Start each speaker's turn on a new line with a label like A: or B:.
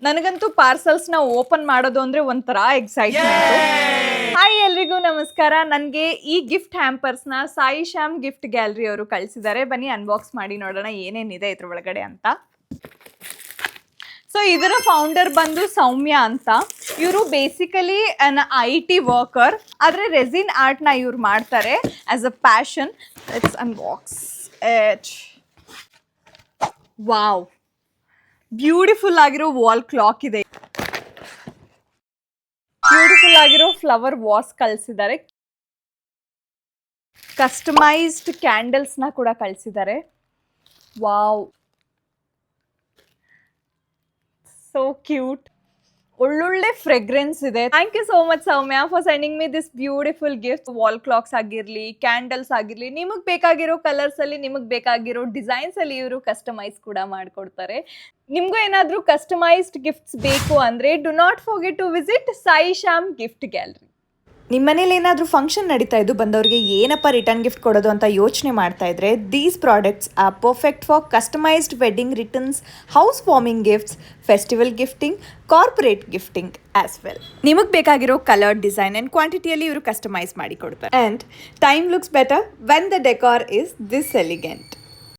A: ನನಗಂತೂ ಪಾರ್ಸಲ್ಸ್ನ ಓಪನ್ ಮಾಡೋದು ಅಂದ್ರೆ ಒಂಥರ ಎಕ್ಸೈಟ್ಮೆಂಟ್. ಹಾಯ್ ಎಲ್ರಿಗೂ ನಮಸ್ಕಾರ. ನನಗೆ ಈ ಗಿಫ್ಟ್ ಹ್ಯಾಂಪರ್ಸ್ನ ಸಾಯಿ ಶ್ಯಾಮ್ ಗಿಫ್ಟ್ ಗ್ಯಾಲರಿ ಅವರು ಕಳಿಸಿದ್ದಾರೆ. ಬನ್ನಿ ಅನ್ಬಾಕ್ಸ್ ಮಾಡಿ ನೋಡೋಣ ಏನೇನಿದೆ ಇದ್ರ ಒಳಗಡೆ ಅಂತ. ಸೊ ಇದರ ಫೌಂಡರ್ ಬಂದು ಸೌಮ್ಯ ಅಂತ. ಇವರು ಬೇಸಿಕಲಿ ಅನ್ IT ವರ್ಕರ್, ಆದರೆ ರೆಸಿನ್ ಆರ್ಟ್ನ ಇವ್ರು ಮಾಡ್ತಾರೆ as a passion. Let's unbox it. Wow, beautiful ಆಗಿರೋ ವಾಲ್ ಕ್ಲಾಕ್ ಇದೆ, ಬ್ಯೂಟಿಫುಲ್ ಆಗಿರೋ ಫ್ಲವರ್ ವಾಸ್ ಕಳಿಸಿದ್ದಾರೆ, ಕಸ್ಟಮೈಸ್ಡ್ ಕ್ಯಾಂಡಲ್ಸ್ನ ಕೂಡ ಕಳಿಸಿದ್ದಾರೆ. ವಾವ್, ಸೋ ಕ್ಯೂಟ್. ಒಳ್ಳೊಳ್ಳೆ ಫ್ರೆಗ್ರೆನ್ಸ್ ಇದೆ. Thank you so much Soumya for sending me this beautiful gift. Wall clocks ಆಗಿರಲಿ, ಕ್ಯಾಂಡಲ್ಸ್ ಆಗಿರಲಿ, ನಿಮಗೆ ಬೇಕಾಗಿರೋ ಕಲರ್ಸ್ ಅಲ್ಲಿ, ನಿಮಗೆ ಬೇಕಾಗಿರೋ ಡಿಸೈನ್ಸ್ ಅಲ್ಲಿ ಇವರು ಕಸ್ಟಮೈಸ್ ಕೂಡ ಮಾಡಿಕೊಡ್ತಾರೆ. ನಿಮಗೂ ಏನಾದರೂ ಕಸ್ಟಮೈಸ್ಡ್ ಗಿಫ್ಟ್ಸ್ ಬೇಕು ಅಂದರೆ do not forget to visit Sai Shyam gift gallery. ನಿಮ್ಮ ಮನೇಲಿ ಏನಾದರೂ ಫಂಕ್ಷನ್ ನಡೀತಾ ಇದ್ದು ಬಂದವರಿಗೆ ಏನಪ್ಪ ರಿಟರ್ನ್ ಗಿಫ್ಟ್ ಕೊಡೋದು ಅಂತ ಯೋಚನೆ ಮಾಡ್ತಾ ಇದ್ರೆ, these products are perfect for customised wedding returns, house warming gifts, festival gifting, corporate gifting as well. ನಿಮಗೆ ಬೇಕಾಗಿರೋ ಕಲರ್, ಡಿಸೈನ್ ಆ್ಯಂಡ್ ಕ್ವಾಂಟಿಟಿಯಲ್ಲಿ ಇವರು ಕಸ್ಟಮೈಸ್ ಮಾಡಿ ಕೊಡ್ತಾರೆ. And time looks better when the decor is this elegant.